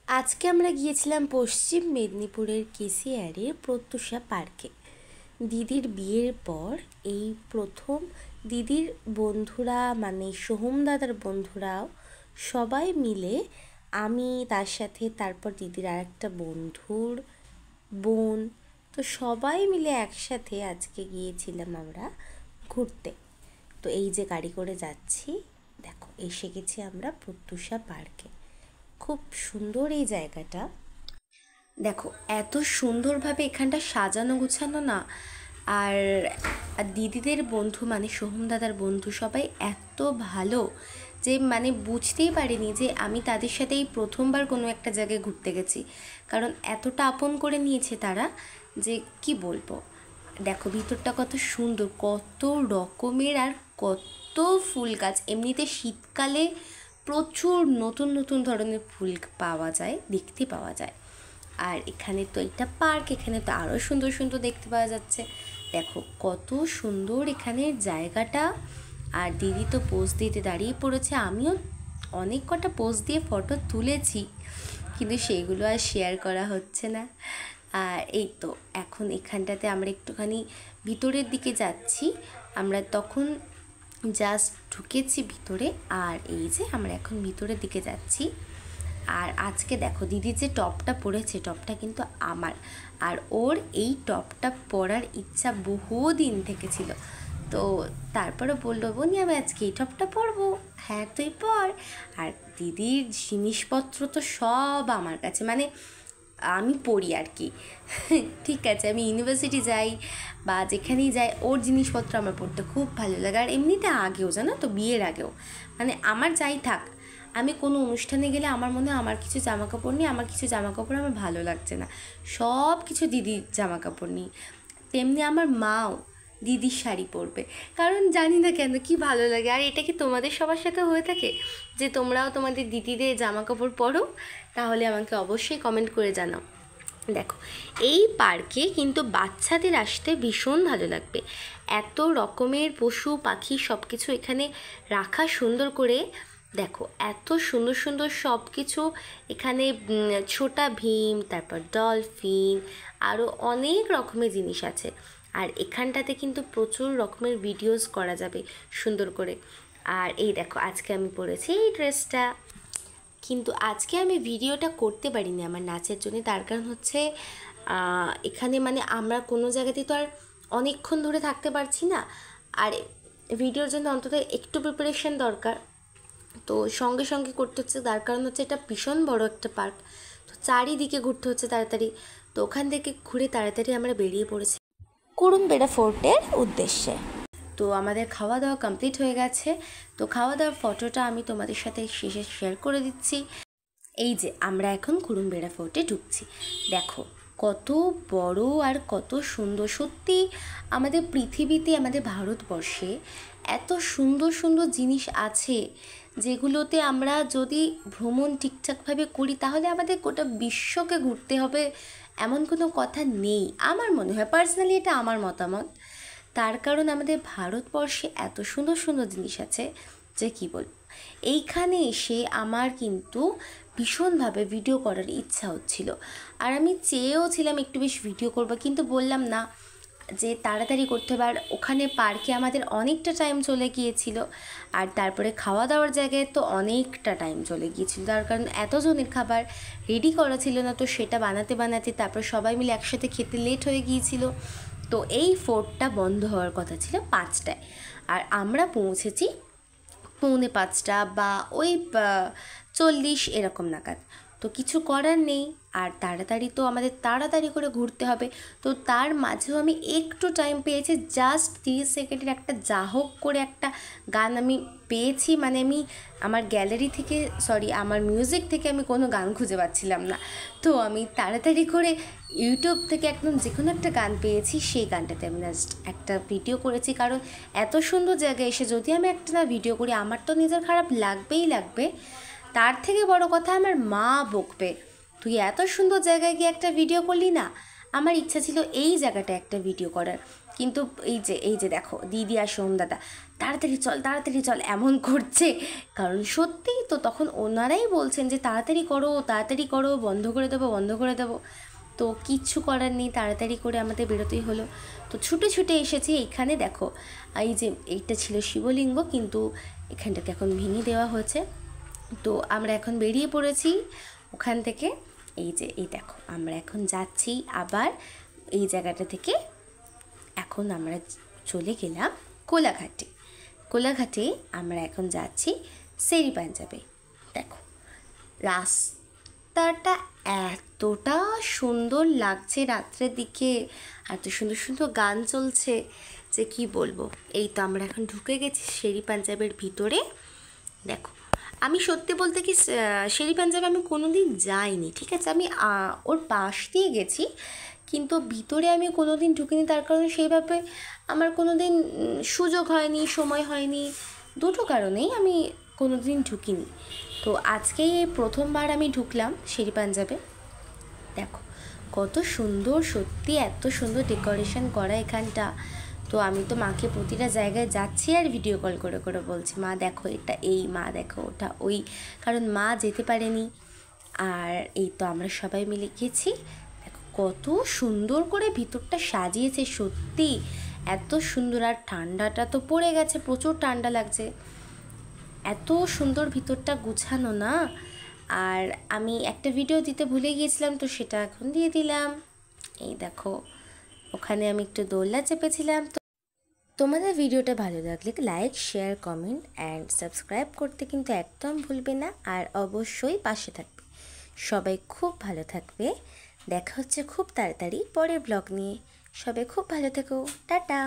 আজকে আমরা গিয়েছিলাম পশ্চিম মেদিনীপুরের কেশিয়ারের প্রত্যুষা পার্কে। দিদির বিয়ের পর এই প্রথম দিদির বন্ধুরা মানে সোহম দাদার বন্ধুরাও সবাই মিলে, আমি তার সাথে তারপর দিদির আর একটা বন্ধুর বোন, তো সবাই মিলে একসাথে আজকে গিয়েছিলাম আমরা ঘুরতে। তো এই যে গাড়ি করে যাচ্ছি, দেখো এসে গেছি আমরা প্রত্যুষা পার্কে। খুব সুন্দর এই জায়গাটা, দেখো এত সুন্দরভাবে এখানটা সাজানো গোছানো না। আর আর দিদিদের বন্ধু মানে সোহম দাদার বন্ধু সবাই এত ভালো যে মানে বুঝতেই পারিনি যে আমি তাদের সাথে এই প্রথমবার কোনো একটা জায়গায় ঘুরতে গেছি, কারণ এতটা আপন করে নিয়েছে তারা যে কি বলবো। দেখো ভিতরটা কত সুন্দর, কত রকমের আর কত ফুল গাছ। এমনিতে শীতকালে প্রচুর নতুন নতুন ধরনের ফুল পাওয়া যায়, দেখতে পাওয়া যায়। আর এখানে তো এটা পার্ক, এখানে তো আরও সুন্দর সুন্দর দেখতে পাওয়া যাচ্ছে। দেখো কত সুন্দর এখানের জায়গাটা। আর দিদি তো পোজ দিতে দাঁড়িয়ে পড়েছে, আমিও অনেক কটা পোজ দিয়ে ফটো তুলেছি, কিন্তু সেইগুলো আর শেয়ার করা হচ্ছে না। আর এই তো এখন এখানটাতে আমরা একটুখানি ভিতরের দিকে যাচ্ছি। আমরা তখন জাস্ট ঢুকেছি ভিতরে, আর এই যে আমরা এখন ভিতরের দিকে যাচ্ছি। আর আজকে দেখো দিদি যে টপটা পরেছে, টপটা কিন্তু আমার, আর ওর এই টপটা পরার ইচ্ছা বহুদিন থেকে ছিল। তো তারপরে বললো, বোনি আমি আজকে এই টপটা পরবো। হ্যাঁ তুই পর। আর দিদির জিনিসপত্র তো সব আমার কাছে, মানে আমি পড়ি আর কি। ঠিক আছে, আমি ইউনিভার্সিটি যাই বা যেখানেই যাই ওর জিনিসপত্র আমার পড়তে খুব ভালো লাগে। আর এমনিতে আগেও জানো তো, বিয়ের আগেও, মানে আমার যাই থাক, আমি কোনো অনুষ্ঠানে গেলে আমার মনে হয় আমার কিছু জামা কাপড় নিই, আমার কিছু জামা কাপড় আমার ভালো লাগছে না, সব কিছু দিদির জামা কাপড় নিই। তেমনি আমার মাও দিদির শাড়ি পরবে, কারণ জানি না কেন কি ভালো লাগে। আর এটা কি তোমাদের সবার সাথে হয়ে থাকে যে তোমরাও তোমাদের দিদিদের জামা কাপড় পরো? তাহলে আমাকে অবশ্যই কমেন্ট করে জানাও। দেখো এই পার্কে কিন্তু বাচ্চাদের আসতে ভীষণ ভালো লাগবে। এত রকমের পশু পাখি সব কিছু এখানে রাখা সুন্দর করে। দেখো এত সুন্দর সুন্দর সব কিছু এখানে, ছোটা ভীম, তারপর ডলফিন, আরও অনেক রকমের জিনিস আছে। আর এখানটাতে কিন্তু প্রচুর রকমের ভিডিওস করা যাবে সুন্দর করে। আর এই দেখো আজকে আমি পরেছি এই ড্রেসটা, কিন্তু আজকে আমি ভিডিওটা করতে পারিনি আমার নাচের জন্য। তার কারণ হচ্ছে এখানে মানে আমরা কোনো জায়গাতেই তো আর অনেকক্ষণ ধরে থাকতে পারছি না, আর ভিডিওর জন্য অন্তত একটু প্রিপারেশন দরকার। তো সঙ্গে সঙ্গে করতে হচ্ছে, তার কারণ হচ্ছে এটা ভীষণ বড় একটা পার্ক, তো চারিদিকে ঘুরতে হচ্ছে তাড়াতাড়ি। তো ওখান থেকে ঘুরে তাড়াতাড়ি আমরা বেরিয়ে পড়েছি কুরুমবেড়া ফোর্টের উদ্দেশ্যে। তো আমাদের খাওয়া দাওয়া কমপ্লিট হয়ে গেছে। তো খাওয়া দাওয়ার ফটোটা আমি তোমাদের সাথে শেষে শেয়ার করে দিচ্ছি। এই যে আমরা এখন কুরুমবেড়া ফোর্টে ঢুকছি। দেখো কত বড় আর কত সুন্দর, সত্যি আমাদের পৃথিবীতে, আমাদের ভারতবর্ষে এত সুন্দর সুন্দর জিনিস আছে যেগুলোতে আমরা যদি ভ্রমণ ঠিকঠাকভাবে করি তাহলে আমাদের গোটা বিশ্বকে ঘুরতে হবে এমন কোনো কথা নেই। আমার মনে হয় পার্সোনালি, এটা আমার মতামত। তার কারণ আমাদের ভারতবর্ষে এত সুন্দর সুন্দর জিনিস আছে যে কী বলব। এইখানে এসে আমার কিন্তু ভীষণভাবে ভিডিও করার ইচ্ছা হচ্ছিল, আর আমি চেয়েও ছিলাম একটু বেশ ভিডিও করবো, কিন্তু বললাম না যে তাড়াতাড়ি করতে হবে। আর ওখানে পার্কে আমাদের অনেকটা টাইম চলে গিয়েছিল, আর তারপরে খাওয়া দাওয়ার জায়গায় তো অনেকটা টাইম চলে গিয়েছিল, তার কারণ এতজনের খাবার রেডি করা ছিল না, তো সেটা বানাতে বানাতে তারপর সবাই মিলে একসাথে খেতে লেট হয়ে গিয়েছিল। তো এই ফোর্টটা বন্ধ হওয়ার কথা ছিল 5টায়, আর আমরা পৌঁছেছি 4:45 বা ওই 40 এরকম নাগাদ। তো কিছু করার নেই, আর তাড়াতাড়ি তো আমাদের তাড়াতাড়ি করে ঘুরতে হবে। তো তার মাঝেও আমি একটু টাইম পেয়েছি, জাস্ট 30 সেকেন্ডের একটা যা হোক করে একটা গান আমি পেয়েছি। মানে আমি আমার গ্যালারি থেকে, সরি আমার মিউজিক থেকে আমি কোনো গান খুঁজে পাচ্ছিলাম না, তো আমি তাড়াতাড়ি করে ইউটিউব থেকে একদম যে কোনো একটা গান পেয়েছি, সেই গানটাতে আমি জাস্ট একটা ভিডিও করেছি। কারণ এত সুন্দর জায়গায় এসে যদি আমি একটা না ভিডিও করি, আমার তো নিজের খারাপ লাগবেই লাগবে, তার থেকে বড় কথা আমার মা বকবে, তুই এত সুন্দর জায়গায় গিয়ে একটা ভিডিও করলি না। আমার ইচ্ছা ছিল এই জায়গাটা একটা ভিডিও করার, কিন্তু এই যে দেখো দিদি আর সোমদাদা তাড়াতাড়ি চল এমন করছে, কারণ সত্যিই তো তখন ওনারাই বলছেন যে তাড়াতাড়ি করো, বন্ধ করে দেবো। তো কিচ্ছু করার নেই, তাড়াতাড়ি করে আমাদের বেরোতেই হলো। তো ছুটে এসেছি এইখানে। দেখো এই যে এইটা ছিল শিবলিঙ্গ, কিন্তু এখানটাকে এখন ভেঙে দেওয়া হয়েছে। তো আমরা এখন বেরিয়ে পড়েছি ওখান থেকে। এই দেখো আমরা এখন যাচ্ছি আবার এই জায়গাটা থেকে। এখন আমরা চলে গেলাম কোলাঘাটে আমরা এখন যাচ্ছি শেরি পাঞ্জাবে। দেখো রাস্তাটা এতটা সুন্দর লাগছে রাত্রের দিকে, এত সুন্দর গান চলছে যে কি বলবো। এই তো আমরা এখন ঢুকে গেছি শেরি পাঞ্জাবের ভিতরে। দেখো আমি সত্যি বলতে কি শেরি পাঞ্জাবে আমি কোনো দিন যাইনি, ঠিক আছে, আমি ওর পাশ দিয়ে গেছি, কিন্তু ভিতরে আমি কোনো দিন ঢুকিনি। তার কারণে সেইভাবে আমার কোনো দিন সুযোগ হয়নি, সময় হয়নি, দুটো কারণেই আমি কোনো দিন ঢুকিনি। তো আজকেই এই প্রথমবার আমি ঢুকলাম শেরি পাঞ্জাবে। দেখো কত সুন্দর, সত্যি এত সুন্দর ডেকোরেশন করা এখানটা। তো আমি তো মাকে প্রতিটা জায়গায় যাচ্ছি আর ভিডিও কল করে বলছি, মা দেখো এটা এই, মা দেখো ওটা ওই, কারণ মা যেতে পারেনি। আর এই তো আমরা সবাই মিলে গেছি। দেখো কত সুন্দর করে ভিতরটা সাজিয়েছে, সত্যি এত সুন্দর। আর ঠান্ডাটা তো পড়ে গেছে, প্রচুর ঠান্ডা লাগছে, এত সুন্দর ভিতরটা গুছানো না। আর আমি একটা ভিডিও দিতে ভুলে গিয়েছিলাম, তো সেটা এখন দিয়ে দিলাম। এই দেখো ওখানে আমি একটু দোলনা চেপেছিলাম। তো তোমাদের ভিডিওটা ভালো লাগলে like, share, comment and subscribe করতে কিন্তু একদম ভুলবে না। আর অবশ্যই পাশে থাকবে। সবাই খুব ভালো থাকবে। দেখা হচ্ছে খুব তাড়াতাড়ি পরের ব্লগ নিয়ে। সবাই খুব ভালো থেকো। টাটা।